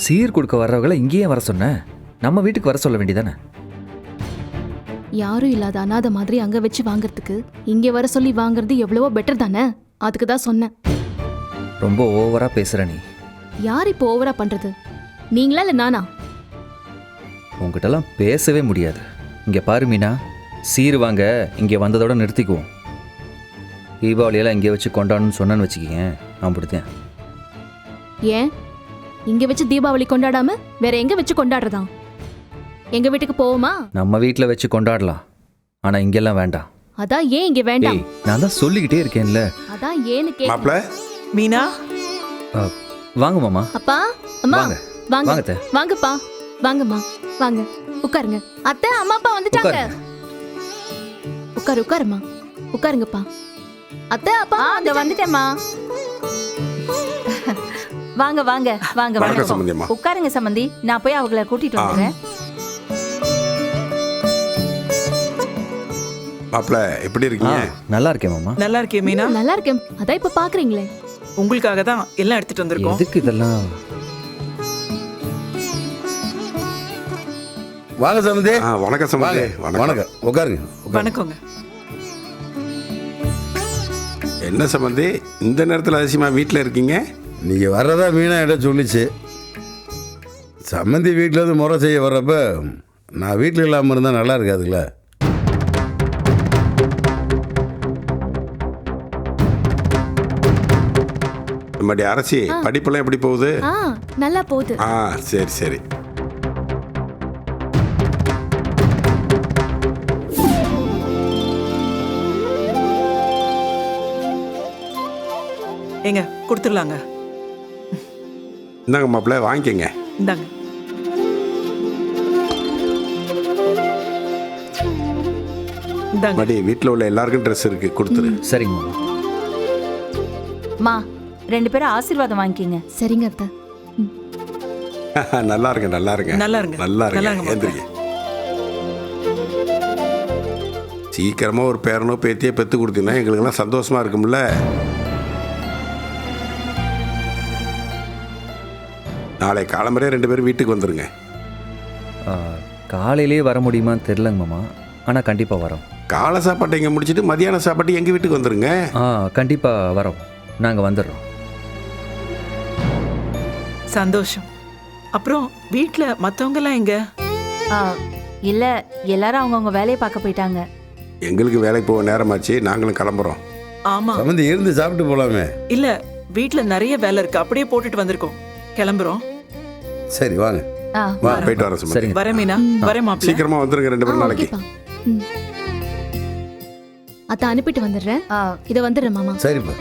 சீர் கொடுக்க வர்றவங்கள இங்கேயே வர சொன்ன, நம்ம வீட்டுக்கு வர சொல்ல வேண்டியதானே? யாரும் இல்லாத அனாதை மாதிரி அங்க வச்சு வாங்குறதுக்கு இங்க வர சொல்லி வாங்குறது எவ்வளவோ பெட்டர் தானே. அதுக்கு தான் சொன்னேன். ரொம்ப ஓவரா பேசுற நீ. யார் இப்போ ஓவரா பண்றது? நீங்களா இல்ல நானா? உங்ககிட்டலாம் பேசவே முடியாது. இங்க பாரு மீனா, சீர் வாங்க இங்கே வந்ததோட நிறுத்திக்குவோம். தீபாவளியெல்லாம் இங்கே வச்சு கொண்டாடணும்னு சொன்னேன்னு வச்சுக்கிங்க, நான் பிடித்தேன். ஏன் இங்க வச்சு தீபாவளி கொண்டாடாம வேற எங்க வச்சு கொண்டாடுறதா? எங்க வீட்டுக்கு போவோமா? நம்ம வீட்டில் வச்சு கொண்டாடலாம், ஆனா இங்கெல்லாம் வேண்டாம். அதான் ஏன் இங்க வேண்டாம்? ஏய், நான் தான் சொல்லிக்கிட்டே இருக்கேன்ல. அதான் ஏன்னு கேக்க. மாப்ள மீனா, வாங்க மாமா. அப்பா, அம்மா, வாங்க. வாங்க. வாங்க அத்தை. வாங்கப்பா, வாங்கம்மா, வாங்க. உட்காருங்க. அத்தை, அம்மா அப்பா வந்துட்டாங்க. உட்காருங்க. உட்காருங்கப்பா. அத்தை, அப்பா அங்க வந்துட்டேம்மா. வாங்க வாங்க வாங்க வணக்கம் சம்பந்தி அம்மா. உட்காருங்க சம்பந்தி, நான் போய் அவங்கள கூட்டிட்டு வந்துடுறேன். மாப்ள எப்படி இருக்கீங்க? நல்லா இருக்கேன் மாமா. நல்லா இருக்கே மீனா? நல்லா இருக்கேன். அதான் இப்ப பாக்குறீங்களே. உங்களுக்காக தான் எல்லாம் எடுத்துட்டு வந்திருக்கோம். எதுக்கு இதெல்லாம்? வாங்க சம்பந்தி. வணக்கம் சம்பந்தி. வணக்கம். உட்காருங்க. வணக்கங்க. என்ன சம்பந்தி இந்த நேரத்தில் அதிசயமா வீட்டில் இருக்கீங்க? நீங்க வர்றதா மீனா இடம் சொல்லிச்சு. சம்பந்தி வீட்டில் இருந்து முறை செய்ய வர்றப்ப நான் வீட்டில் இல்லாமல் இருந்தால் நல்லா இருக்காதுல்ல. நம்முடைய அரசி படிப்பெல்லாம் எப்படி போகுது? நல்லா போகுது. சரி சரி. ஏங்க கொடுத்துடலாங்க. இந்தாங்க மாப்பிள்ள வாங்கிக்கங்க. இந்தாங்க. இந்தாங்க. மடி வீட்டில் உள்ள எல்லாருக்கும் ட்ரெஸ் இருக்கு, கொடுத்துரு. சரிங்க மாமா. மா, 2 பேரும் ஆசீர்வாதம் வாங்கிக்கிங்க. சரிங்க அத்தை. நல்லா இருங்க நல்லா இருங்க நல்லா இருங்க. நல்லா நல்லா இருங்க. இருங்க. எந்திரிங்க. சீக்கிரமா ஒரு பேரனோ பேத்தியோ பெற்று கொடுத்தீங்கன்னா எங்களுக்கெல்லாம் சந்தோஷமா இருக்கும்ல. நாளை காலம்பரே 2 பேரும் வீட்டுக்கு வந்துருங்க. காலையிலேயே வர முடியுமான்னு தெரிலங்க மாமா, ஆனால் கண்டிப்பாக வரோம். காலை சாப்பாட்டை இங்கே முடிச்சுட்டு மதியான சாப்பாட்டு எங்கள் வீட்டுக்கு வந்துருங்க. கண்டிப்பாக வரோம். நாங்கள் வந்துடுறோம். சந்தோஷம். அப்புறம் வீட்ல மத்தவங்க எல்லாம் எங்க? இல்ல, எல்லாரும் அவங்கவுங்க வேலையை பார்க்க போயிட்டாங்க. எங்களுக்கு வேலைக்கு போக நேரமாச்சு, நாங்களும் கிளம்புறோம். ஆமா. சம்பந்தி இருந்து சாப்பிட்டு போலாமே. இல்ல, வீட்ல நிறைய வேலை இருக்கு, அப்படியே போட்டுட்டு வந்திருக்கோம். கிளம்புறோம். சரி வாங்க. வா, போயிட்டு வரேன் சும்மா. சரிங்க. வரேன் மீனா, வரேன் மாப்பிள்ள. சீக்கிரமா வந்துருங்க 2 பேரும் நாளைக்கு. ஓகேப்பா. அத்தை அனுப்பிட்டு வந்துடுறேன். இதை வந்துடுறேன் மாமா. சரிப்பா.